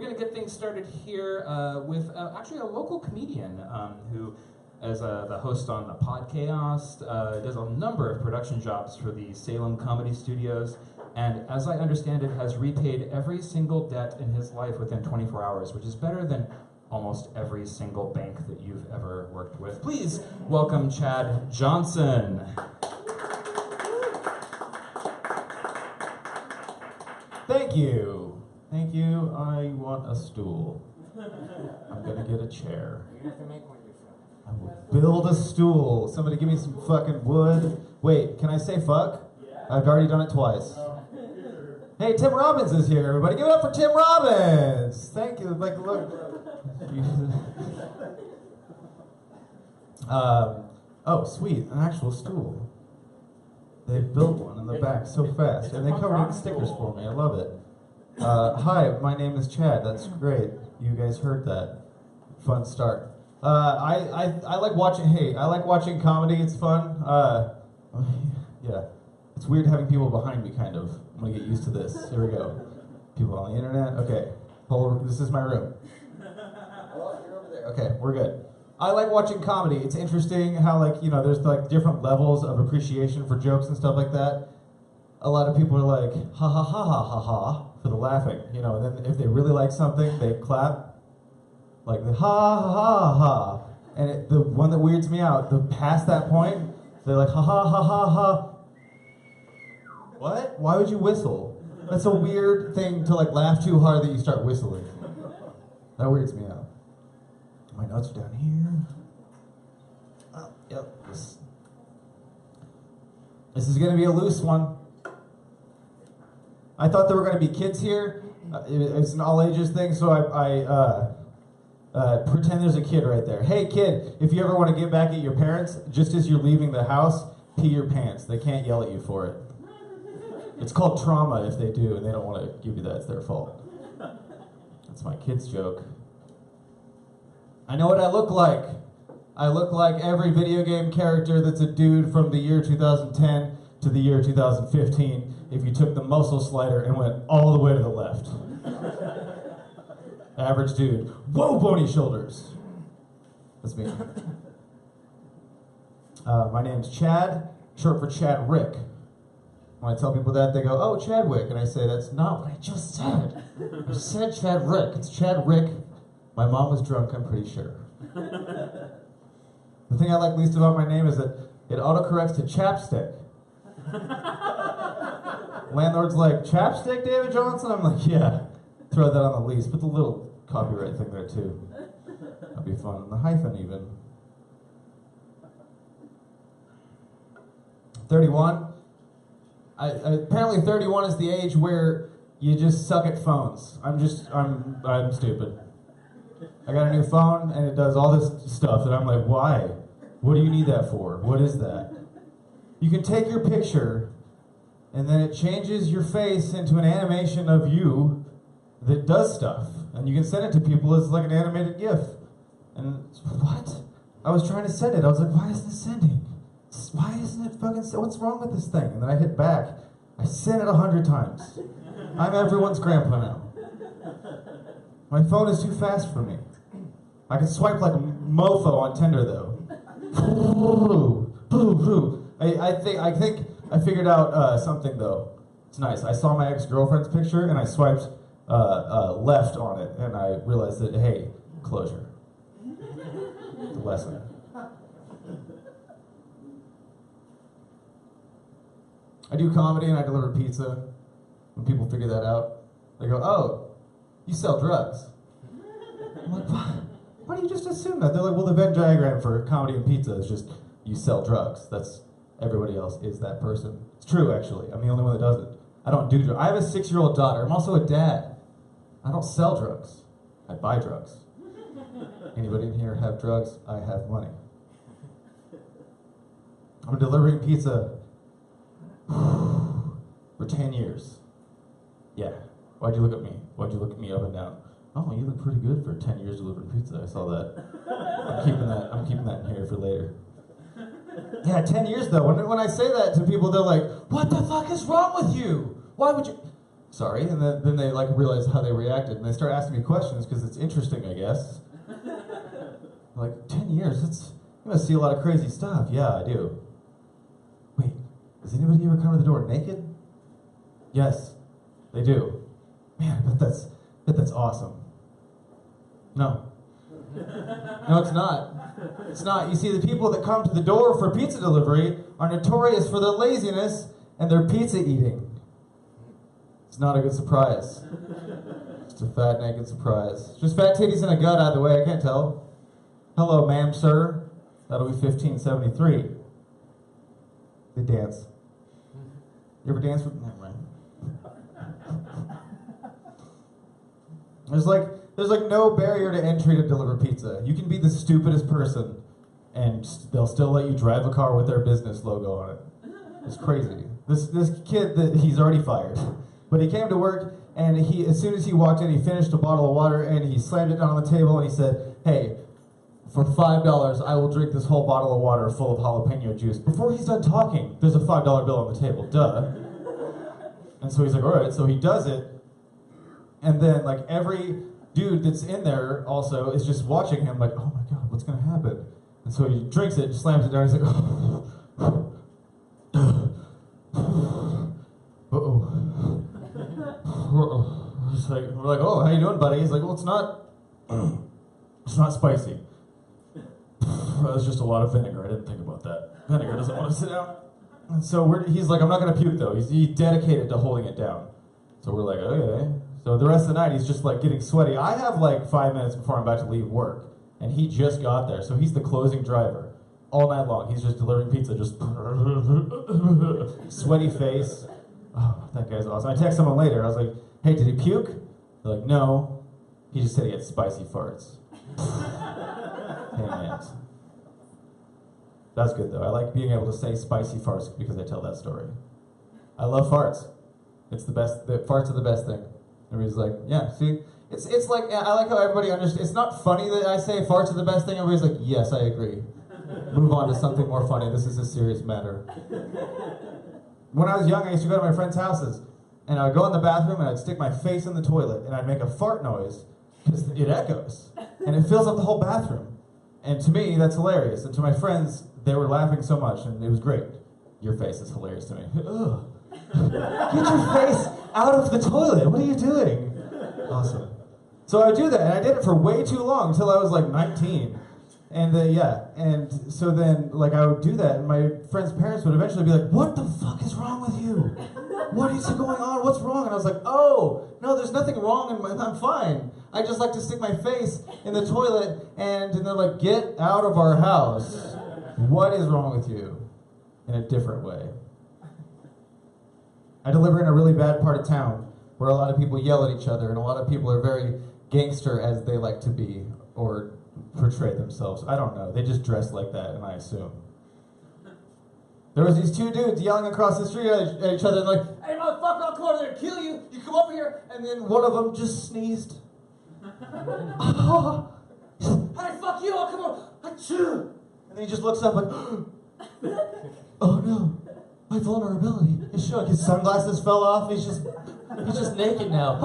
going to get things started here with actually a local comedian who, as the host on the Podcast, does a number of production jobs for the Salem Comedy Studios, and as I understand it, has repaid every single debt in his life within 24 hours, which is better than almost every single bank that you've ever worked with. Please welcome Chad Johnson. Thank you. Thank you. I want a stool. I'm gonna get a chair. You're gonna have to make one yourself. I will build a stool. Somebody give me some fucking wood. Wait, can I say fuck? Yeah. I've already done it twice. Hey, Tim Robbins is here, everybody. Give it up for Tim Robbins. Thank you. Like, look. Oh, sweet. An actual stool. They built one in the back so fast. And they covered it in stickers for me. I love it. Hi, my name is Chad. That's great. You guys heard that. Fun start. I like watching, I like watching comedy. It's fun. Yeah. It's weird having people behind me, kind of. I'm gonna get used to this. Here we go. People on the internet. Okay. This is my room. Okay, we're good. I like watching comedy. It's interesting how, like, you know, there's like different levels of appreciation for jokes and stuff like that. A lot of people are like, ha ha ha ha ha ha, for the laughing, you know, and then if they really like something, they clap. Like the ha ha ha ha. And the one that weirds me out, past that point, they're like, ha ha ha ha ha. What? Why would you whistle? That's a weird thing to, like, laugh too hard that you start whistling. That weirds me out. My notes are down here. Oh, yep. This is going to be a loose one. I thought there were going to be kids here. It's an all ages thing, so I pretend there's a kid right there. Hey, kid, if you ever want to get back at your parents, just as you're leaving the house, pee your pants. They can't yell at you for it. It's called trauma if they do, and they don't want to give you that. It's their fault. That's my kid's joke. I know what I look like. I look like every video game character that's a dude from the year 2010 to the year 2015 if you took the muscle slider and went all the way to the left. Average dude. Whoa, bony shoulders. That's me. My name's Chad, short for Chad Rick. When I tell people that, they go, oh, Chadwick. And I say, that's not what I just said. I said Chad Rick. It's Chad Rick. My mom was drunk, I'm pretty sure. The thing I like least about my name is that it autocorrects to chapstick. Landlord's like, chapstick, David Johnson? I'm like, yeah. Throw that on the lease. Put the little copyright thing there, too. That'd be fun. The hyphen, even. 31. Apparently 31 is the age where you just suck at phones. I'm stupid. I got a new phone and it does all this stuff and I'm like, why? What do you need that for? What is that? You can take your picture and then it changes your face into an animation of you that does stuff. And you can send it to people as like an animated GIF. And what? I was trying to send it. I was like, why isn't it sending? Why isn't it fucking, what's wrong with this thing? And then I hit back. I sent it 100 times. I'm everyone's grandpa now. My phone is too fast for me. I can swipe like a mofo on Tinder though. I think I figured out something though. It's nice. I saw my ex-girlfriend's picture and I swiped left on it and I realized that, hey, closure. The lesson. I do comedy and I deliver pizza. When people figure that out, they go, oh, you sell drugs. I'm like, why do you just assume that? They're like, well, the Venn diagram for comedy and pizza is just you sell drugs. That's, everybody else is that person. It's true, actually. I'm the only one that does it. I don't do drugs. I have a 6-year-old daughter. I'm also a dad. I don't sell drugs. I buy drugs. Anybody in here have drugs? I have money. I'm delivering pizza for 10 years. Yeah. Why'd you look at me? Why'd you look at me up and down? Oh, you look pretty good for 10 years delivering pizza. I saw that. I'm keeping that in here for later. Yeah, 10 years though. When I say that to people, they're like, what the fuck is wrong with you? Why would you? sorry. And then they like realize how they reacted, and they start asking me questions because it's interesting, I guess. Like, 10 years, you must see a lot of crazy stuff. Yeah, I do. Wait, does anybody ever come to the door naked? Yes, they do. Man, I bet that's awesome. No. No, it's not. It's not. You see, the people that come to the door for pizza delivery are notorious for their laziness and their pizza eating. It's not a good surprise. Just a fat, naked surprise. Just fat titties and a gut either way, I can't tell. Hello, ma'am, sir. That'll be 1573. They dance. You ever dance with... Never mind. There's like no barrier to entry to deliver pizza. You can be the stupidest person, and they'll still let you drive a car with their business logo on it. It's crazy. This kid, he's already fired, but he came to work, and as soon as he walked in, he finished a bottle of water, and he slammed it down on the table, and he said, "Hey, for $5, I will drink this whole bottle of water full of jalapeno juice." Before he's done talking, there's a $5 bill on the table. Duh. And so he's like, all right. So he does it, and then like every dude that's in there also is just watching him like, oh my God, what's gonna happen? And so he drinks it, slams it down, he's like, we're like, oh, how you doing, buddy? He's like, well, it's not spicy. That's just a lot of vinegar. I didn't think about that. Vinegar doesn't want to sit down. And so he's like, I'm not gonna puke though. He's dedicated to holding it down. So we're like, okay. So the rest of the night, he's just like getting sweaty. I have like 5 minutes before I'm about to leave work, and he just got there. So he's the closing driver all night long. He's just delivering pizza, just sweaty face. Oh, that guy's awesome. I text someone later. I was like, hey, did he puke? They're like, no. He just said he had spicy farts. Hey, man. That's good though. I like being able to say spicy farts because I tell that story. I love farts. It's the best. Farts are the best thing. Everybody's like, yeah, see? It's like, I like how everybody understands. It's not funny that I say farts are the best thing. Everybody's like, yes, I agree. Move on to something more funny. This is a serious matter. When I was young, I used to go to my friends' houses, and I would go in the bathroom, and I'd stick my face in the toilet, and I'd make a fart noise, because it echoes, and it fills up the whole bathroom. And to me, that's hilarious. And to my friends, they were laughing so much, and it was great. Your face is hilarious to me. Ugh. Get your face out of the toilet. What are you doing? Awesome. So I would do that, and I did it for way too long, until I was like 19. And and so then like I would do that, and my friends' parents would eventually be like, what the fuck is wrong with you? What is going on? What's wrong? And I was like, oh, no, there's nothing wrong, and I'm fine. I just like to stick my face in the toilet, and they're like, get out of our house. What is wrong with you? In a different way. I deliver in a really bad part of town where a lot of people yell at each other, and a lot of people are very gangster as they like to be, or portray themselves. I don't know. They just dress like that, and I assume. There was these two dudes yelling across the street at each other, and like, hey motherfucker, I'll come over there and kill you. You come over here. And then one of them just sneezed. Oh. Hey, fuck you, I'll come over. Achoo. And then he just looks up like, oh no. My vulnerability is showing. His sunglasses fell off. He's just naked now.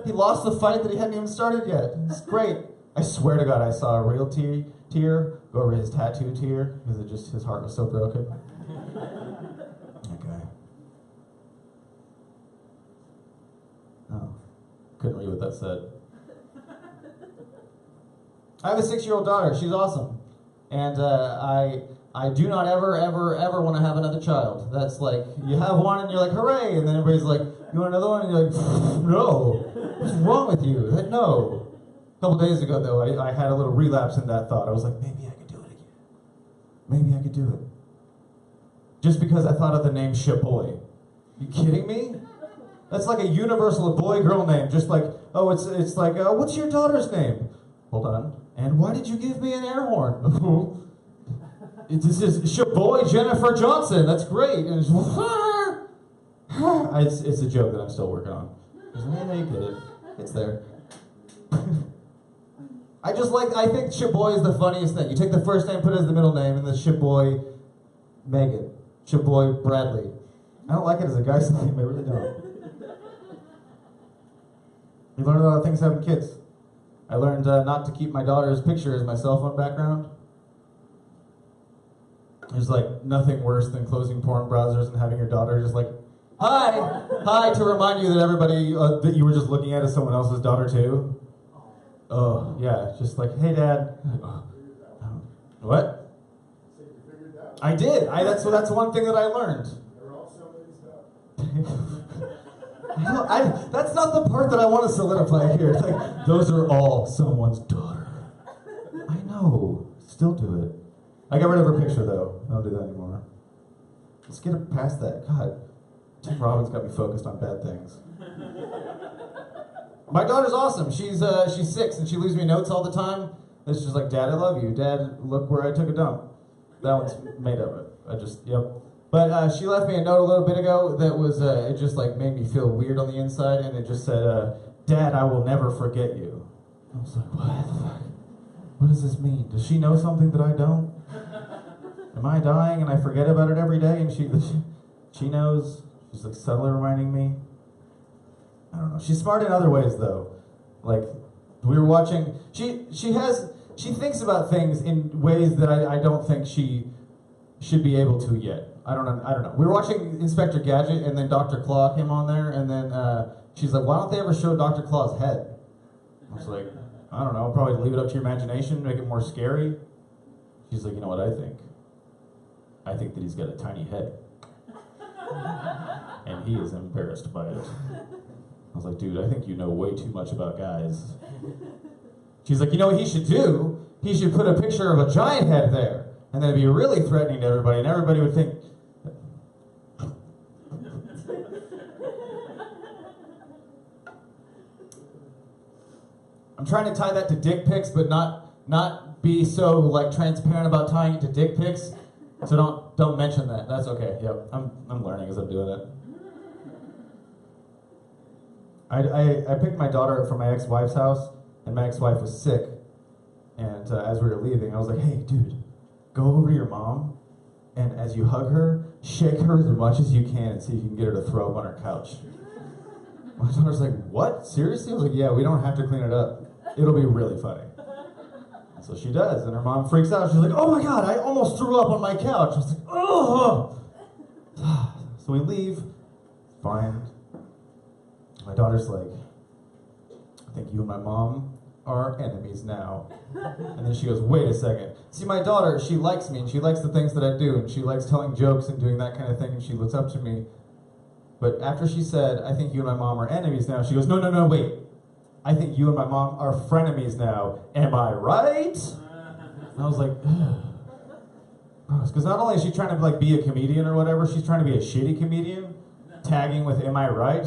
He lost the fight that he hadn't even started yet. It's great. I swear to God, I saw a real tear go over his tattoo tear because his heart was so broken. That guy. Oh, couldn't read what that said. I have a 6-year-old daughter. She's awesome, and I do not ever want to have another child. That's like, you have one and you're like, hooray, and then everybody's like, you want another one? And you're like, no, what's wrong with you? Like, no. A couple days ago, though, I had a little relapse in that thought. I was like, maybe I could do it again. Maybe I could do it. Just because I thought of the name Shaboy. You kidding me? That's like a universal boy-girl name. Just like, oh, it's like, what's your daughter's name? Hold on. And why did you give me an air horn? This is Shaboy Jennifer Johnson. That's great. And it's a joke that I'm still working on. Yeah, you get it. It's there. I think Shaboy is the funniest thing. You take the first name, put it as the middle name, and then Shaboy Megan. Shaboy Bradley. I don't like it as a guy's name. I really don't. You learn a lot of things having kids. I learned not to keep my daughter's picture as my cell phone background. There's like nothing worse than closing porn browsers and having your daughter just like, hi, to remind you that everybody that you were just looking at is someone else's daughter too. Oh, yeah, just like, hey, Dad. What? I did. That's one thing that I learned. They're all somebody's That's not the part that I want to solidify here. It's like, those are all someone's daughter. I know. Still do it. I got rid of her picture, though. I don't do that anymore. Let's get her past that. God, Tim Robbins got me focused on bad things. My daughter's awesome. She's 6, and she leaves me notes all the time. It's just like, Dad, I love you. Dad, look where I took a dump. That one's made of it. Yep. But she left me a note a little bit ago that was, it just like made me feel weird on the inside, and it just said, Dad, I will never forget you. I was like, what the fuck? What does this mean? Does she know something that I don't? Am I dying and I forget about it every day and she knows? She's like subtly reminding me. I don't know. She's smart in other ways though. Like, we were watching, she thinks about things in ways that I don't think she should be able to yet. I don't know. We were watching Inspector Gadget, and then Dr. Claw came on there, and then she's like, why don't they ever show Dr. Claw's head? I was like, I don't know, probably leave it up to your imagination, make it more scary. She's like, you know what I think? I think that he's got a tiny head. And he is embarrassed by it. I was like, dude, I think you know way too much about guys. She's like, you know what he should do? He should put a picture of a giant head there. And then it'd be really threatening to everybody, and everybody would think... I'm trying to tie that to dick pics, but not be so like transparent about tying it to dick pics. So don't mention that. That's okay. Yep, I'm learning as I'm doing it. I picked my daughter up from my ex-wife's house, and my ex-wife was sick. And as we were leaving, I was like, hey, dude, go over to your mom, and as you hug her, shake her as much as you can and see if you can get her to throw up on her couch. My daughter's like, what? Seriously? I was like, yeah, we don't have to clean it up. It'll be really funny. So she does, and her mom freaks out. She's like, oh my God, I almost threw up on my couch. I was like, oh! So we leave. Fine. My daughter's like, I think you and my mom are enemies now. And then she goes, wait a second. See, my daughter, she likes me, and she likes the things that I do, and she likes telling jokes and doing that kind of thing, and she looks up to me. But after she said, I think you and my mom are enemies now, she goes, no, wait. I think you and my mom are frenemies now. Am I right? And I was like, gross. Because not only is she trying to like be a comedian or whatever, she's trying to be a shitty comedian, tagging with, am I right?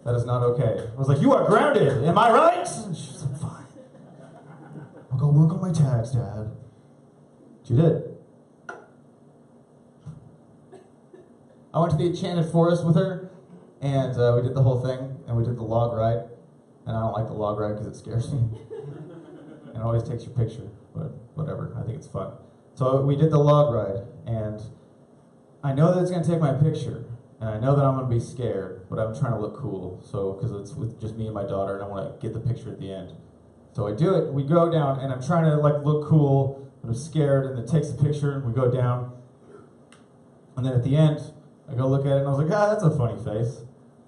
That is not okay. I was like, you are grounded. Am I right? And she's like, fine. I'll go work on my tags, Dad. She did. I went to the Enchanted Forest with her, and we did the whole thing, and we did the log ride. And I don't like the log ride because it scares me. And it always takes your picture, but whatever, I think it's fun. So we did the log ride, and I know that it's gonna take my picture, and I know that I'm gonna be scared, but I'm trying to look cool, so, because it's with just me and my daughter, and I wanna get the picture at the end. So I do it, we go down, and I'm trying to like look cool, but I'm scared, and it takes a picture, and we go down. And then at the end, I go look at it, and I was like, that's a funny face.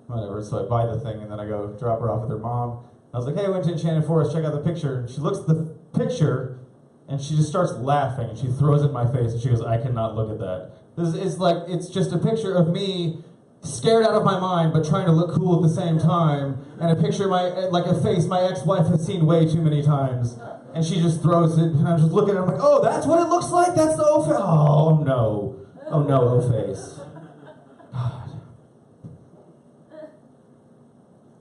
Whatever, so I buy the thing, and then I go drop her off with her mom. I was like, hey, I went to Enchanted Forest, check out the picture. And she looks at the picture, and she just starts laughing, and she throws it in my face, and she goes, I cannot look at that. It's just a picture of me scared out of my mind, but trying to look cool at the same time, and a picture of a face my ex-wife has seen way too many times. And she just throws it, and I'm just looking at it, I'm like, oh, that's what it looks like? That's the O-face? Oh, no. Oh, no, O-face.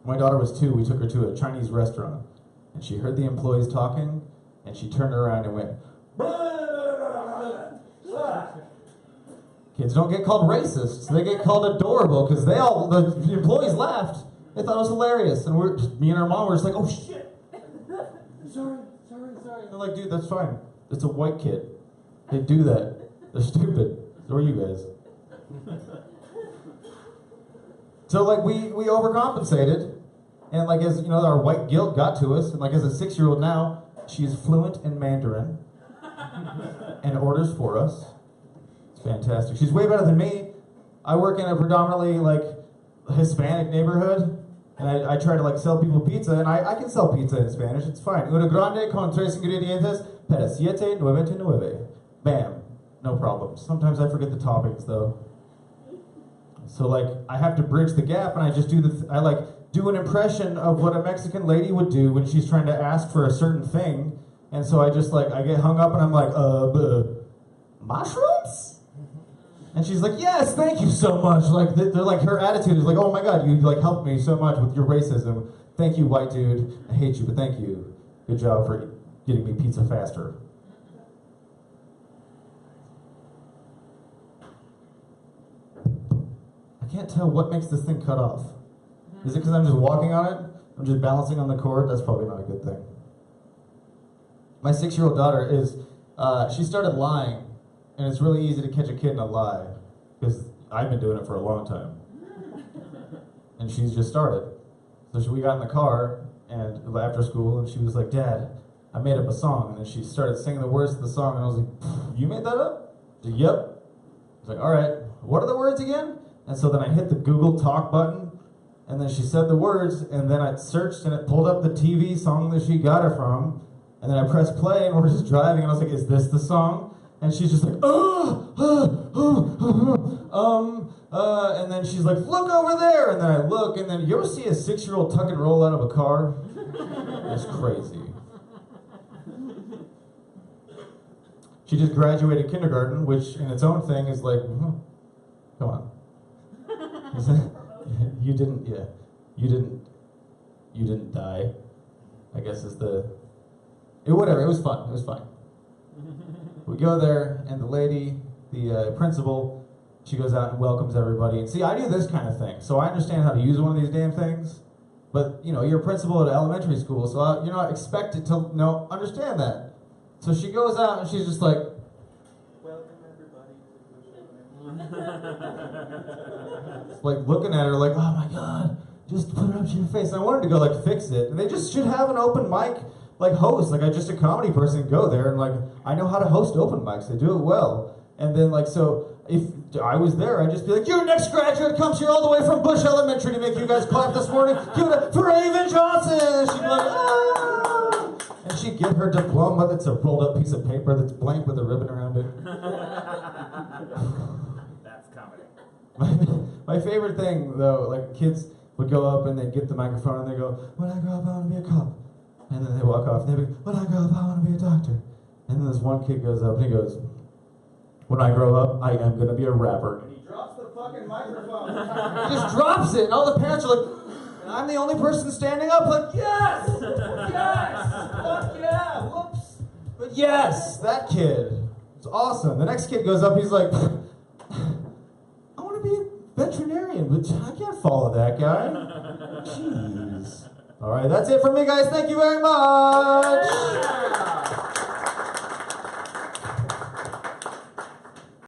My daughter was 2, we took her to a Chinese restaurant, and she heard the employees talking, and she turned around and went, kids don't get called racists, they get called adorable, because the employees laughed. They thought it was hilarious, and me and our mom were just like, oh shit, sorry. And they're like, dude, that's fine. It's a white kid. They do that. They're stupid. So are you guys. So like we overcompensated, And like as you know, our white guilt got to us, and like as a 6-year-old now, she is fluent in Mandarin and orders for us. It's fantastic. She's way better than me. I work in a predominantly like Hispanic neighborhood, and I try to like sell people pizza, and I can sell pizza in Spanish. It's fine. Una grande con 3 ingredientes para 7.99. Bam, no problem. Sometimes I forget the toppings though. So like I have to bridge the gap, and I just do I like do an impression of what a Mexican lady would do when she's trying to ask for a certain thing, and so I just like I get hung up, and I'm like, mushrooms? And she's like, yes, thank you so much. Like they're like her attitude is like, oh my god, you like helped me so much with your racism. Thank you, white dude. I hate you, but thank you. Good job for getting me pizza faster. I can't tell what makes this thing cut off. Is it because I'm just walking on it? I'm just balancing on the cord? That's probably not a good thing. My 6-year-old daughter is, she started lying, and it's really easy to catch a kid in a lie, because I've been doing it for a long time. And she's just started. So we got in the car and after school, and she was like, Dad, I made up a song. And then she started singing the words to the song, and I was like, you made that up? I said, yep. I was like, all right, what are the words again? And so then I hit the Google Talk button, and then she said the words, and then I searched, and it pulled up the TV song that she got it from, and then I pressed play, and we're just driving, and I was like, is this the song? And she's just like, and then she's like, look over there, and then I look, and then you ever see a 6-year-old tuck and roll out of a car? It's crazy. She just graduated kindergarten, which in its own thing is like, come on. You didn't die, I guess is whatever, it was fun, it was fine. We go there, and the lady, the principal, she goes out and welcomes everybody. And see, I do this kind of thing, so I understand how to use one of these damn things. But, you know, you're a principal at an elementary school, so you're not expected to understand that. So she goes out, and she's just like, welcome everybody. It's like looking at her like, oh my god, just put it up to your face. And I wanted to go like fix it. And they just should have an open mic like host, like I'm just a comedy person, go there and like I know how to host open mics. They do it well. And then like so if I was there, I'd just be like, your next graduate comes here all the way from Bush Elementary to make you guys clap this morning. Give it up for Raven Johnson. And she'd be like, ah! And she'd get her diploma that's a rolled up piece of paper that's blank with a ribbon around it. That's comedy. My favorite thing though, like kids would go up and they'd get the microphone and they go, when I grow up I want to be a cop. And then they walk off, and they go, when I grow up, I want to be a doctor. And then this one kid goes up, and he goes, when I grow up, I am going to be a rapper. And he drops the fucking microphone. He just drops it, and all the parents are like, and I'm the only person standing up, like, yes! Yes! Fuck yeah! Whoops! But yes, that kid. It's awesome. The next kid goes up, he's like, I want to be a veterinarian, but I can't follow that guy. Jeez. All right, that's it for me, guys. Thank you very much.